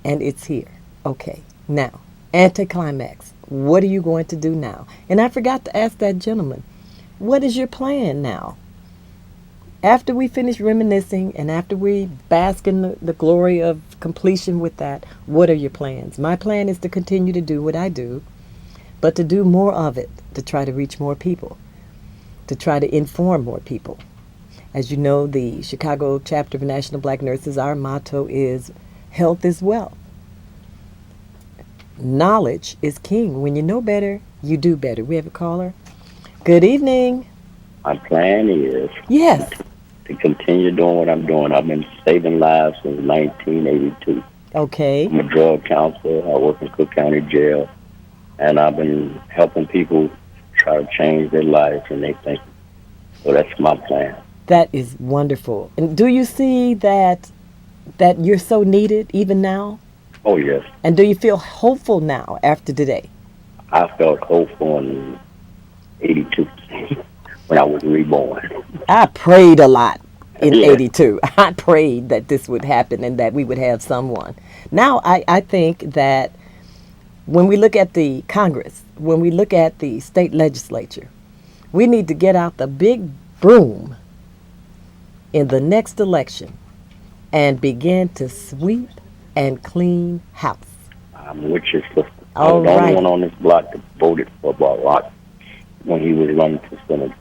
and it's here. Okay, now, anticlimax. What are you going to do now? And I forgot to ask that gentleman, what is your plan now? After we finish reminiscing and after we bask in the glory of completion with that, what are your plans? My plan is to continue to do what I do, but to do more of it, to try to reach more people, to try to inform more people. As you know, the Chicago chapter of National Black Nurses, our motto is health is wealth. Knowledge is king. When you know better, you do better. We have a caller. Good evening. My plan is Yes. to continue doing what I'm doing. I've been saving lives since 1982. Okay. I'm a drug counselor. I work in Cook County Jail, and I've been helping people try to change their lives and they think. So that's my plan. That is wonderful. And do you see that you're so needed even now? Oh, yes. And do you feel hopeful now after today? I felt hopeful in 82 when I was reborn. I prayed a lot in Yeah. 82. I prayed that this would happen and that we would have someone. Now, I think that when we look at the Congress, when we look at the state legislature, we need to get out the big broom in the next election and begin to sweep and clean house. I'm with your sister. I All was the only right. one on this block that voted for Barack when he was running for Senate.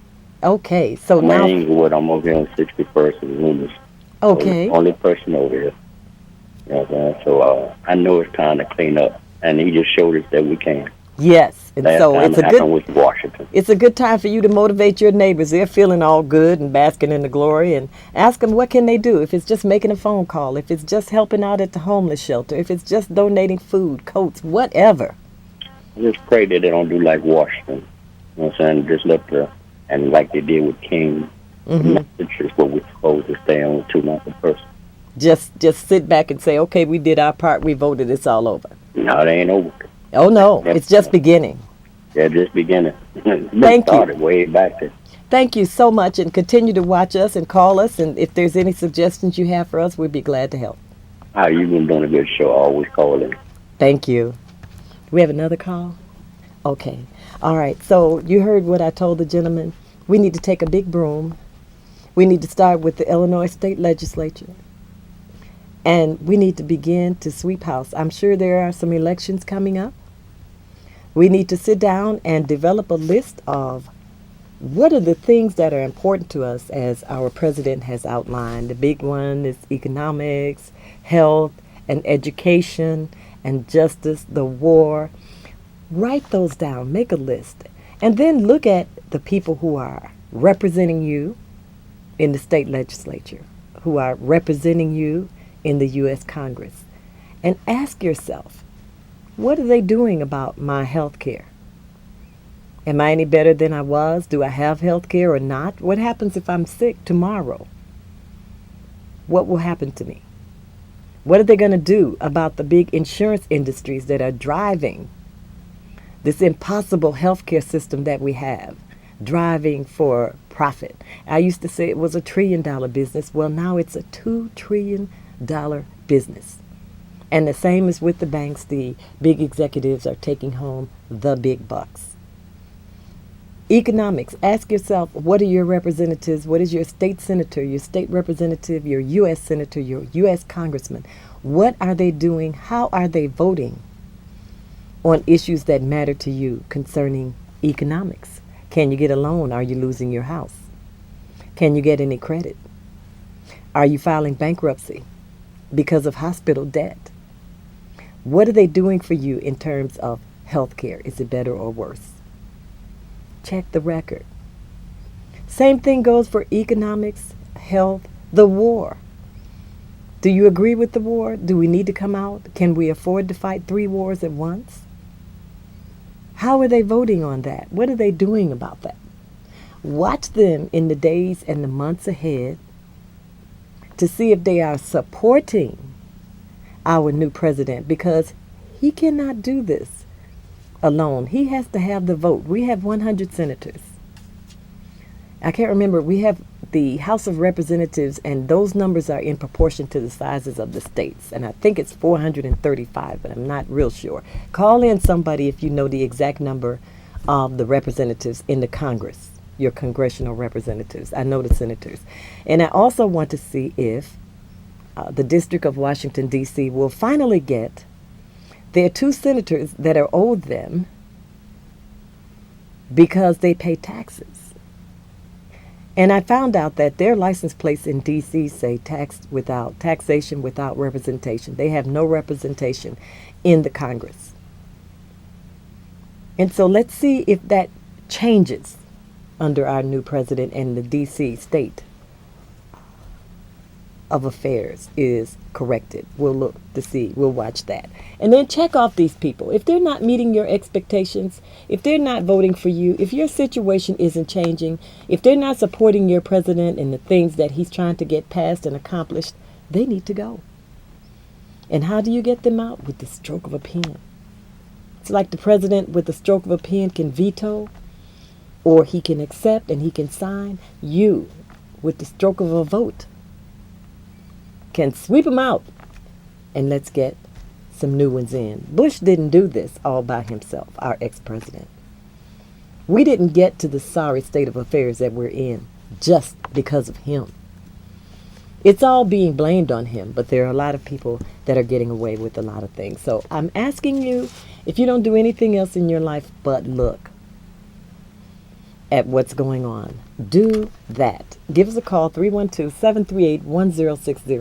Okay, so I'm now, in Inglewood. I'm over here on 61st and Loomis. okay, Only person over here. You know what I'm saying? So I know it's time to clean up, and he just showed us that we can. yes, and Last so time it's it a happened good with Washington. it's a good time for you to motivate your neighbors. They're feeling all good and basking in the glory, and ask them what can they do. If it's just making a phone call, if it's just helping out at the homeless shelter, if it's just donating food, coats, whatever. Just pray that they don't do like Washington. You know what I'm saying? Just let and like they did with King, the message is what we're supposed to stay on to, not the person. Just sit back and say, okay, we did our part, we voted, it's all over. No, it ain't over. Oh no, it's just beginning. They're just beginning. Thank you. Started way back there. Thank you so much, and continue to watch us and call us, and if there's any suggestions you have for us, we'd be glad to help. How you been doing a good show? Always calling. Thank you. Do we have another call? Okay. All right. So you heard what I told the gentleman. We need to take a big broom. We need to start with the Illinois State Legislature. And we need to begin to sweep house. I'm sure there are some elections coming up. We need to sit down and develop a list of what are the things that are important to us as our president has outlined. The big one is economics, health, and education, and justice, the war. Write those down, make a list, and then look at the people who are representing you in the state legislature, who are representing you in the U.S. Congress, and ask yourself, what are they doing about my health care? Am I any better than I was? Do I have health care or not? What happens if I'm sick tomorrow? What will happen to me? What are they going to do about the big insurance industries that are driving this impossible healthcare system that we have, driving for profit? I used to say it was $1 trillion business. Well, now it's a $2 trillion business. And the same is with the banks. The big executives are taking home the big bucks. Economics. Ask yourself, what are your representatives? What is your state senator, your state representative, your U.S. senator, your U.S. congressman? What are they doing? How are they voting on issues that matter to you concerning economics? Can you get a loan? Are you losing your house? Can you get any credit? Are you filing bankruptcy because of hospital debt? What are they doing for you in terms of health care? Is it better or worse? Check the record. Same thing goes for economics, health, the war. Do you agree with the war? Do we need to come out? Can we afford to fight 3 wars at once? How are they voting on that? What are they doing about that? Watch them in the days and the months ahead to see if they are supporting our new president, because he cannot do this alone. He has to have the vote. We have 100 senators. I can't remember. We have the House of Representatives, and those numbers are in proportion to the sizes of the states. And I think it's 435, but I'm not real sure. Call in somebody if you know the exact number of the representatives in the Congress, your congressional representatives. I know the senators. And I also want to see if the District of Washington, D.C. will finally get their 2 senators that are owed them because they pay taxes. And I found out that their license plates in D.C. say taxation without representation. They have no representation in the Congress. And so let's see if that changes under our new president and the D.C. state of affairs is corrected. We'll look to see. We'll watch that. And then check off these people. If they're not meeting your expectations, if they're not voting for you, if your situation isn't changing, if they're not supporting your president and the things that he's trying to get passed and accomplished, they need to go. And how do you get them out? With the stroke of a pen. It's like the president with the stroke of a pen can veto, or he can accept and he can sign. You, with the stroke of a vote, can sweep them out, and let's get some new ones in. Bush didn't do this all by himself, our ex-president. We didn't get to the sorry state of affairs that we're in just because of him. It's all being blamed on him, but there are a lot of people that are getting away with a lot of things. So I'm asking you, if you don't do anything else in your life but look at what's going on, do that. Give us a call, 312-738-1060.